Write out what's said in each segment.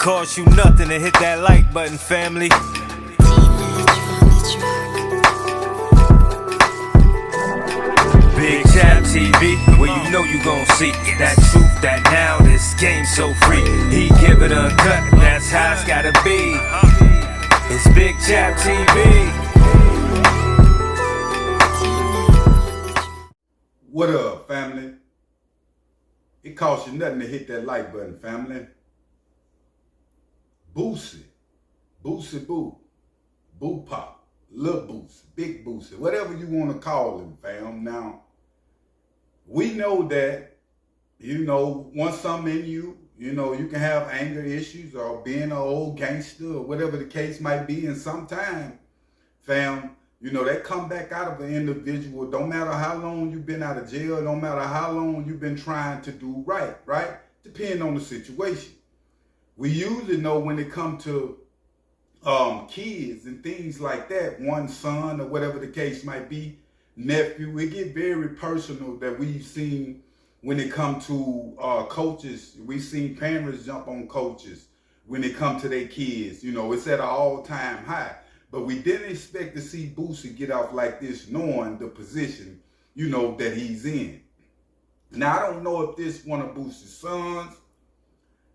cost you nothing to hit that like button, family. Big Chap TV, where you know you gon' see that truth, that now this game so free. He give it a cut, that's how it's gotta be. It's Big Chap TV. What up, family? It costs you nothing to hit that like button, family. Boosie, Boo Pop, Lil Boosie, Big Boosie, whatever you want to call him, fam. Now, we know that, once something in you, you can have anger issues or being an old gangster or whatever the case might be. And sometimes, fam, that come back out of an individual. Don't matter how long you've been out of jail, don't matter how long you've been trying to do right? Depending on the situation. We usually know when it comes to kids and things like that, one son or whatever the case might be, nephew, it get very personal that we've seen when it comes to coaches. We've seen parents jump on coaches when it comes to their kids. It's at an all-time high. But we didn't expect to see Boosie get off like this, knowing the position, that he's in. Now, I don't know if this one of Boosie's sons,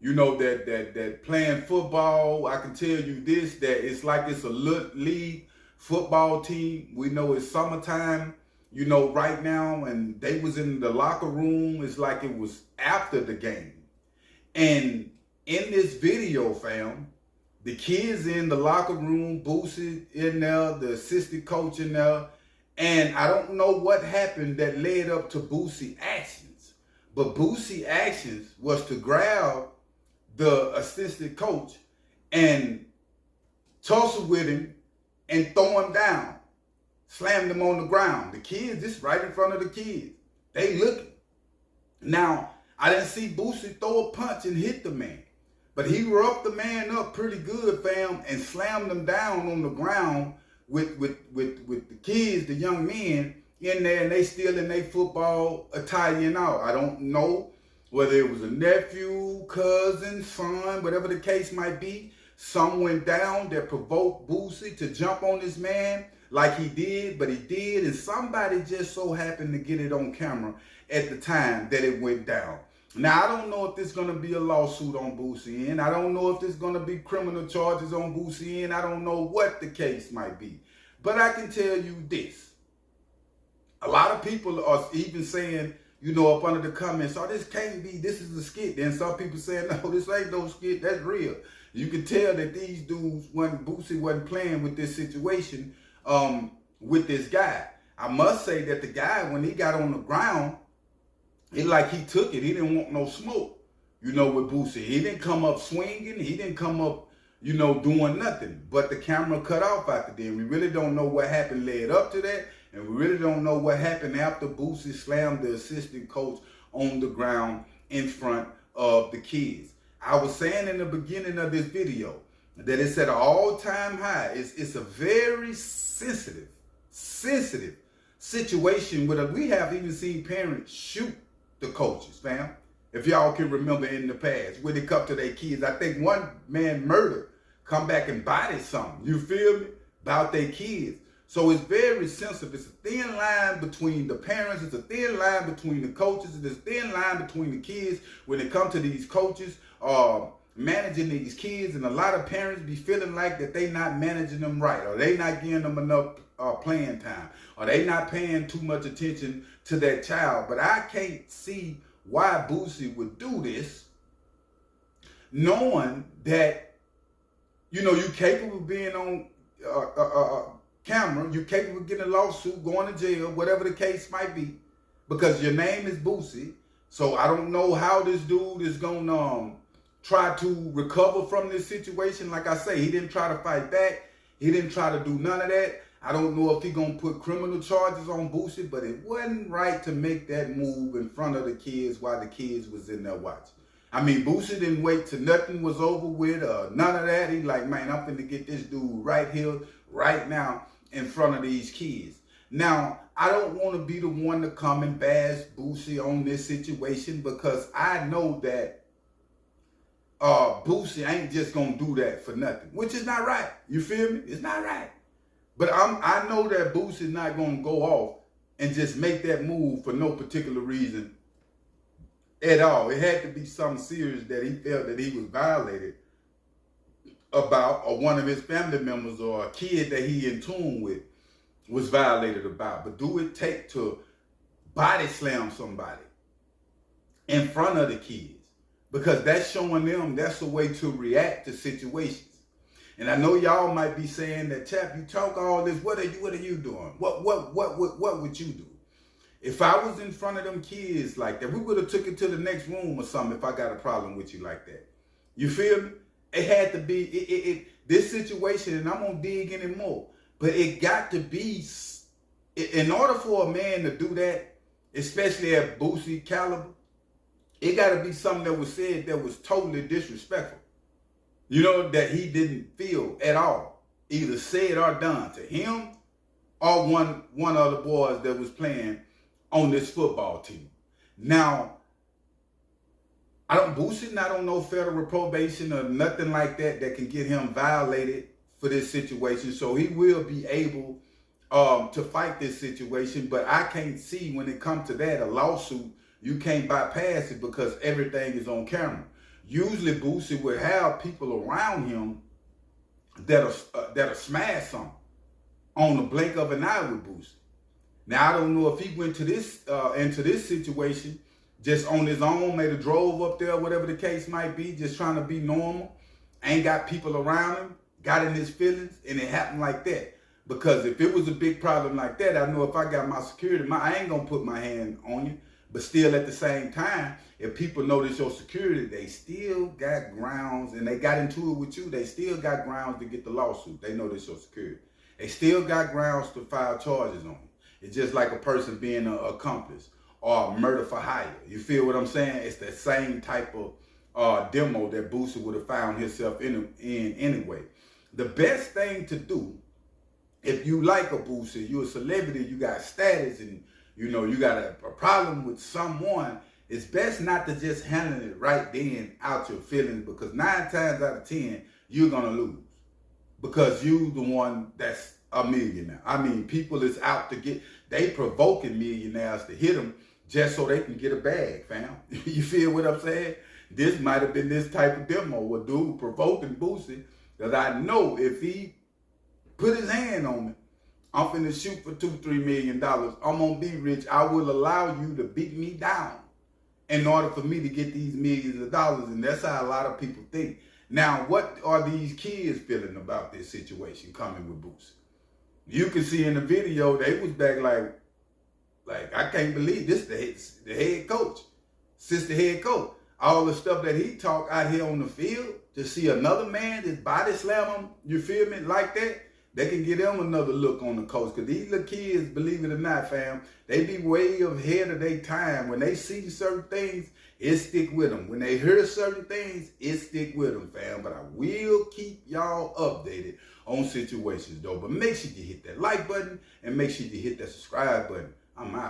that playing football. I can tell you this, that it's like it's a league football team. We know it's summertime, right now, and they was in the locker room. It's like it was after the game. And in this video, fam, the kids in the locker room, Boosie in there, the assistant coach in there, and I don't know what happened that led up to Boosie actions. But Boosie actions was to grab the assistant coach and tussle with him and throw him down, slammed him on the ground. The kids, this right in front of the kids, they looking. Now, I didn't see Boosie throw a punch and hit the man, but he roughed the man up pretty good, fam, and slammed him down on the ground with the kids, the young men in there, and they still in their football attire and all. I don't know whether it was a nephew, cousin, son, whatever the case might be. Some went down that provoked Boosie to jump on this man like he did, but he did, and somebody just so happened to get it on camera at the time that it went down. Now, I don't know if there's going to be a lawsuit on Boosie, and I don't know if there's going to be criminal charges on Boosie, and I don't know what the case might be. But I can tell you this. A lot of people are even saying, up under the comments, oh, this can't be, this is a skit. Then some people saying, no, this ain't no skit, that's real. You can tell that these dudes, Boosie wasn't playing with this situation with this guy. I must say that the guy, when he got on the ground, it like he took it. He didn't want no smoke, with Boosie. He didn't come up swinging. He didn't come up, doing nothing. But the camera cut off after then. We really don't know what happened led up to that. And we really don't know what happened after Boosie slammed the assistant coach on the ground in front of the kids. I was saying in the beginning of this video that it's at an all-time high. It's a very sensitive situation where we have even seen parents shoot the coaches, fam. If y'all can remember in the past, when it come to their kids, I think one man murdered, come back and body something, you feel me, about their kids. So it's very sensitive. It's a thin line between the parents. It's a thin line between the coaches. It's a thin line between the kids when it comes to these coaches managing these kids. And a lot of parents be feeling like that they not managing them right, or they not giving them enough playing time, or they not paying too much attention to that child. But I can't see why Boosie would do this, knowing that, you're capable of being on camera, you're capable of getting a lawsuit, going to jail, whatever the case might be, because your name is Boosie. So I don't know how this dude is going to try to recover from this situation. Like I say, he didn't try to fight back. He didn't try to do none of that. I don't know if he's going to put criminal charges on Boosie, but it wasn't right to make that move in front of the kids while the kids was in there watching. I mean, Boosie didn't wait till nothing was over with, none of that. He like, man, I'm finna get this dude right here, right now, in front of these kids. Now, I don't want to be the one to come and bash Boosie on this situation, because I know that Boosie ain't just gonna do that for nothing, which is not right. You feel me? It's not right. But I know that Boosie's not gonna go off and just make that move for no particular reason at all. It had to be something serious that he felt that he was violated about, or one of his family members or a kid that he in tune with was violated about. But do it take to body slam somebody in front of the kids? Because that's showing them that's a way to react to situations. And I know y'all might be saying that, Chap, you talk all this, what are you doing? What would you do? If I was in front of them kids like that, we would have took it to the next room or something if I got a problem with you like that. You feel me? It had to be this situation, and I'm gonna dig in it more. But it got to be, in order for a man to do that, especially at Boosie caliber, it got to be something that was said that was totally disrespectful. You know, that he didn't feel at all, either said or done to him or one of the boys that was playing on this football team. Now, Boosie not on no federal probation or nothing like that can get him violated for this situation. So he will be able to fight this situation. But I can't see when it comes to that, a lawsuit, you can't bypass it because everything is on camera. Usually Boosie would have people around him that'll smash something on the blink of an eye with Boosie. Now, I don't know if he went to this into this situation just on his own, maybe drove up there, whatever the case might be, just trying to be normal, ain't got people around him, got in his feelings, and it happened like that. Because if it was a big problem like that, I know if I got my security, I ain't gonna put my hand on you. But still, at the same time, if people notice your security, they still got grounds, and they got into it with you, they still got grounds to get the lawsuit. They notice your security. They still got grounds to file charges on you. It's just like a person being an accomplice or a murder for hire. You feel what I'm saying? It's the same type of demo that Boosie would have found himself in anyway. The best thing to do, if you like a Boosie, you're a celebrity, you got status, and you know you got a problem with someone, it's best not to just handle it right then out your feelings, because 9 times out of 10, you're going to lose. Because you the one that's a millionaire. I mean, people is out to get, they provoking millionaires to hit them just so they can get a bag, fam. You feel what I'm saying? This might have been this type of demo, a dude provoking Boosie, that I know if he put his hand on me, I'm finna shoot for $2-3 million. I'm gonna be rich. I will allow you to beat me down in order for me to get these millions of dollars. And that's how a lot of people think. Now, what are these kids feeling about this situation coming with Boosie? You can see in the video, they was back like I can't believe this, the head coach, sister head coach. All the stuff that he talked out here on the field, to see another man just body slam him, you feel me, like that, they can get them another look on the coach. Because these little kids, believe it or not, fam, they be way ahead of their time. When they see certain things, it stick with them. When they hear certain things, it stick with them, fam. But I will keep y'all updated on situations, though. But make sure you hit that like button and make sure you hit that subscribe button. I'm out.